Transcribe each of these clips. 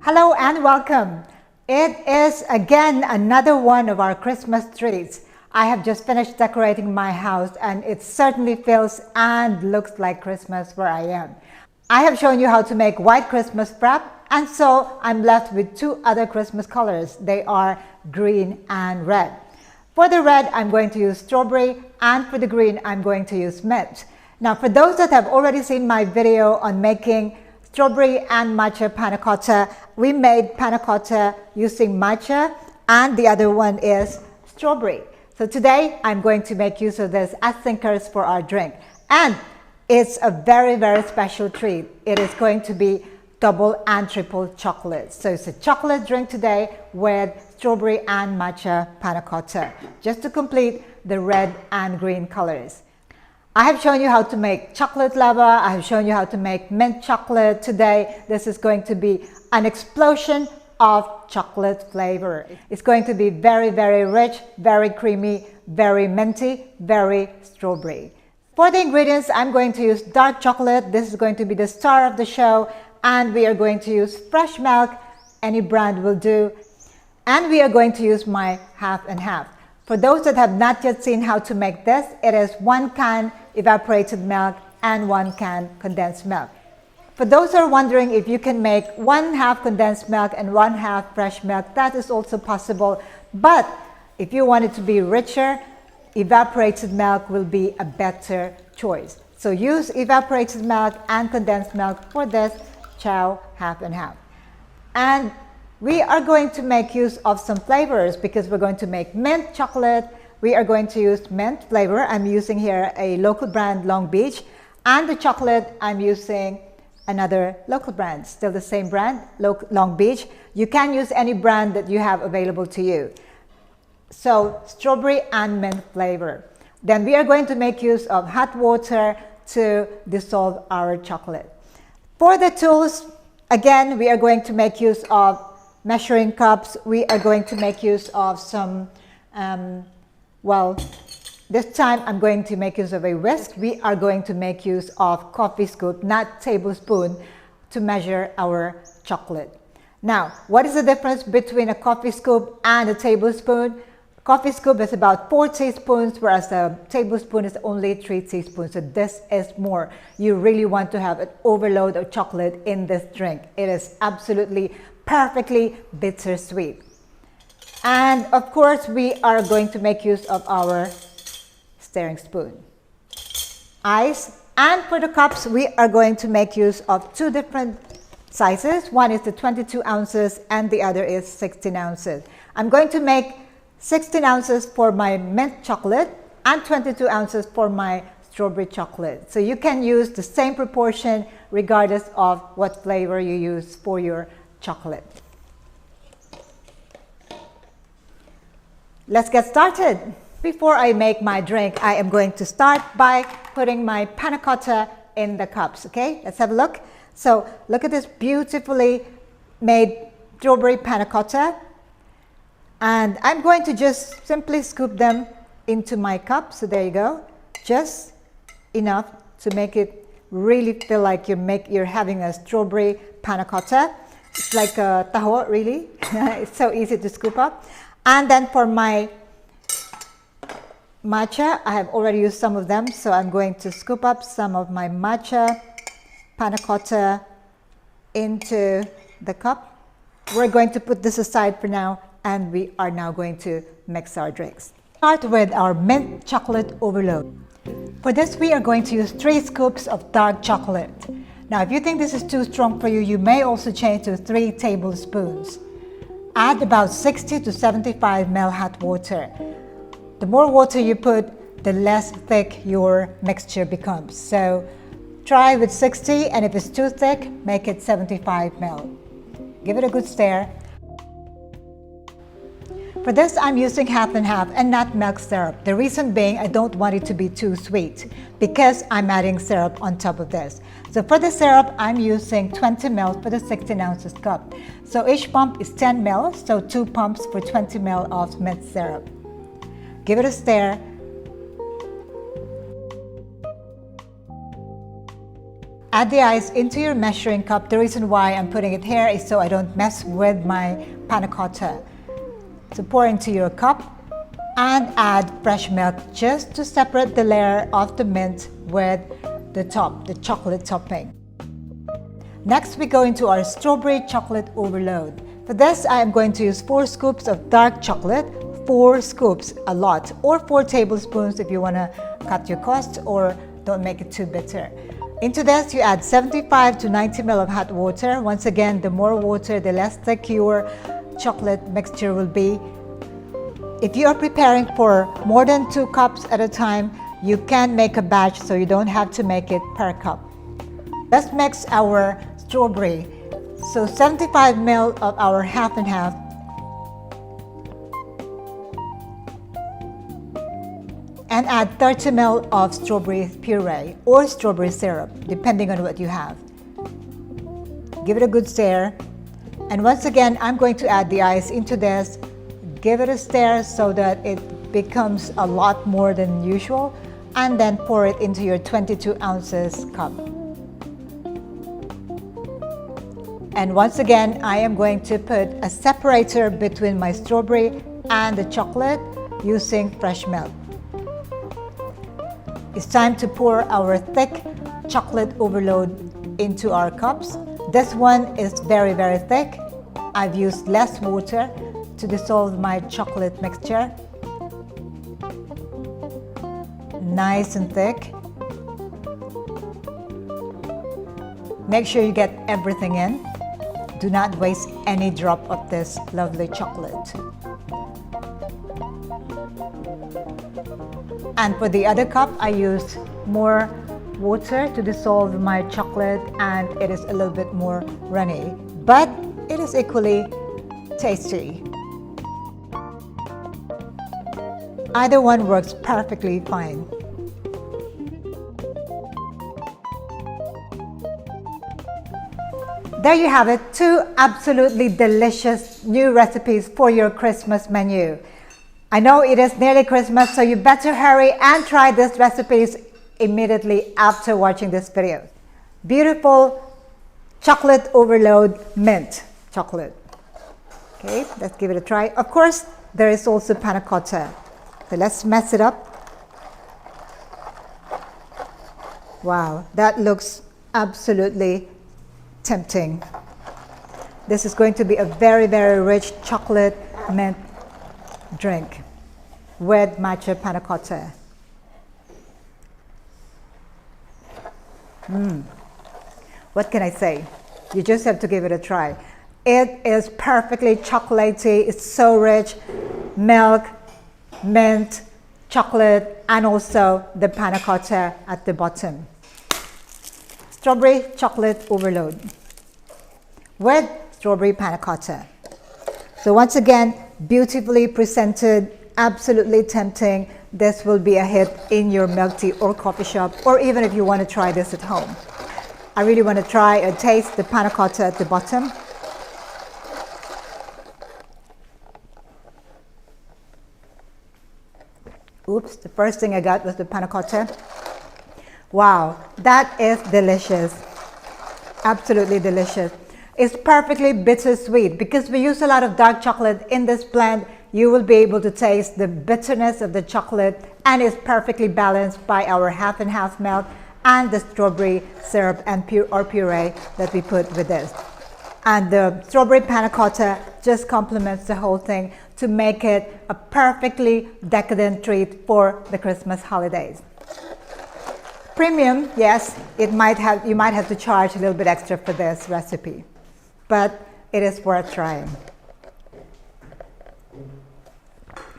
Hello and welcome. It is again another one of our Christmas treats. I have just finished decorating my house and it certainly feels and looks like Christmas where I am. I have shown you how to make white Christmas wrap, and so I'm left with two other Christmas colors. They are green and red. For the red, I'm going to use strawberry, and for the green, I'm going to use mint. Now, for those that have already seen my video on making strawberry and matcha panna cotta, we made panna cotta using matcha, and the other one is strawberry. So today, I'm going to make use of this as thinkers for our drink. And it's a very, very special treat. It is going to be double and triple chocolate. So it's a chocolate drink today with strawberry and matcha panna cotta, just to complete the red and green colors. I have shown you how to make chocolate lava. I have shown you how to make mint chocolate. Today, this is going to be an explosion of chocolate flavor. It's going to be very, very rich, very creamy, very minty, very strawberry. For the ingredients, I'm going to use dark chocolate. This is going to be the star of the show. And we are going to use fresh milk. Any brand will do. And we are going to use my half and half. For those that have not yet seen how to make this, it is 1 can evaporated milk and 1 can condensed milk. For those who are wondering if you can make 1/2 condensed milk and 1/2 fresh milk, that is also possible. But if you want it to be richer, evaporated milk will be a better choice. So use evaporated milk and condensed milk for this Chao half and half. And we are going to make use of some flavors because we're going to make mint chocolate. We are going to use mint flavor. I'm using here a local brand, Long Beach. And the chocolate, I'm using another local brand, still the same brand, Long Beach. You can use any brand that you have available to you. So strawberry and mint flavor. Then we are going to make use of hot water to dissolve our chocolate. For the tools, again, we are going to make use of measuring cups. We are going to make use of some, this time I'm going to make use of a whisk. We are going to make use of coffee scoop, not tablespoon, to measure our chocolate. Now, what is the difference between a coffee scoop and a tablespoon? Coffee scoop is about 4 teaspoons, whereas a tablespoon is only 3 teaspoons. So this is more. You really want to have an overload of chocolate in this drink. It is absolutely perfectly bittersweet. And of course, we are going to make use of our stirring spoon. Ice. And for the cups, we are going to make use of 2 different sizes. One is the 22 ounces and the other is 16 ounces. I'm going to make 16 ounces for my mint chocolate and 22 ounces for my strawberry chocolate. So you can use the same proportion regardless of what flavor you use for your chocolate. Let's get started. Before I make my drink, I am going to start by putting my panna cotta in the cups. Okay, let's have a look. So look at this beautifully made strawberry panna cotta. And I'm going to just simply scoop them into my cup. So there you go. Just enough to make it really feel like you're having a strawberry panna cotta. It's like a taho, really. It's so easy to scoop up. And then for my matcha, I have already used some of them. So I'm going to scoop up some of my matcha panna cotta into the cup. We're going to put this aside for now. And we are now going to mix our drinks. Start with our mint chocolate overload. For this, we are going to use 3 scoops of dark chocolate. Now, if you think this is too strong for you, you may also change to 3 tablespoons. Add about 60 to 75 ml hot water. The more water you put, the less thick your mixture becomes. So try with 60, and if it's too thick, make it 75 ml. Give it a good stir. For this, I'm using half and half and not milk syrup. The reason being, I don't want it to be too sweet because I'm adding syrup on top of this. So for the syrup, I'm using 20 ml for the 16 ounces cup. So each pump is 10 ml, so 2 pumps for 20 ml of mint syrup. Give it a stir. Add the ice into your measuring cup. The reason why I'm putting it here is so I don't mess with my panna cotta. So pour into your cup and add fresh milk just to separate the layer of the mint with the top, the chocolate topping. Next, we go into our strawberry chocolate overload. For this, I am going to use 4 scoops of dark chocolate, 4 scoops, a lot, or 4 tablespoons if you want to cut your cost or don't make it too bitter. Into this, you add 75 to 90 ml of hot water. Once again, the more water, the less thick your chocolate mixture will be. If you are preparing for more than 2 cups at a time, you can make a batch so you don't have to make it per cup. Let's mix our strawberry. So 75 ml of our half and half. And add 30 ml of strawberry puree or strawberry syrup, depending on what you have. Give it a good stir. And once again, I'm going to add the ice into this. Give it a stir so that it becomes a lot more than usual. And then pour it into your 22 ounces cup. And once again, I am going to put a separator between my strawberry and the chocolate using fresh milk. It's time to pour our thick chocolate overload into our cups. This one is very, very thick. I've used less water to dissolve my chocolate mixture. Nice and thick. Make sure you get everything in. Do not waste any drop of this lovely chocolate. And for the other cup, I used more water to dissolve my chocolate, and it is a little bit more runny, but it is equally tasty. Either one works perfectly fine. There you have it, 2 absolutely delicious new recipes for your Christmas menu. I know it is nearly Christmas, so you better hurry and try these recipes immediately after watching this video. Beautiful chocolate overload mint chocolate. Okay, let's give it a try. Of course, there is also panna cotta. So let's mess it up. Wow, that looks absolutely tempting. This is going to be a very, very rich chocolate mint drink with matcha panna cotta. What can I say? You just have to give it a try. It is perfectly chocolatey. It's so rich. Milk, mint, chocolate, and also the panna cotta at the bottom. Strawberry chocolate overload with strawberry panna cotta. So once again, beautifully presented, absolutely tempting. This will be a hit in your milk tea or coffee shop, or even if you want to try this at home. I really want to try and taste the panna cotta at the bottom. Oops, the first thing I got was the panna cotta. Wow, that is delicious. Absolutely delicious. It's perfectly bittersweet because we use a lot of dark chocolate in this blend. You will be able to taste the bitterness of the chocolate, and it's perfectly balanced by our half and half milk and the strawberry syrup and puree that we put with this. And the strawberry panna cotta just complements the whole thing to make it a perfectly decadent treat for the Christmas holidays. Premium, yes, you might have to charge a little bit extra for this recipe, but it is worth trying.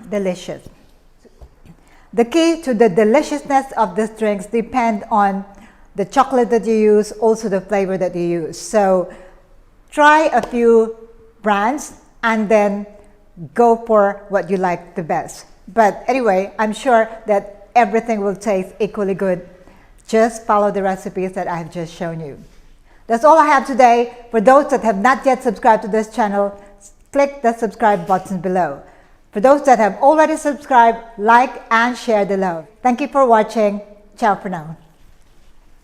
Delicious. The key to the deliciousness of these drinks depend on the chocolate that you use, also the flavor that you use. So try a few brands and then go for what you like the best. But anyway, I'm sure that everything will taste equally good. Just follow the recipes that I have just shown you. That's all I have today. For those that have not yet subscribed to this channel, click the subscribe button below. For those that have already subscribed, like and share the love. Thank you for watching. Ciao for now.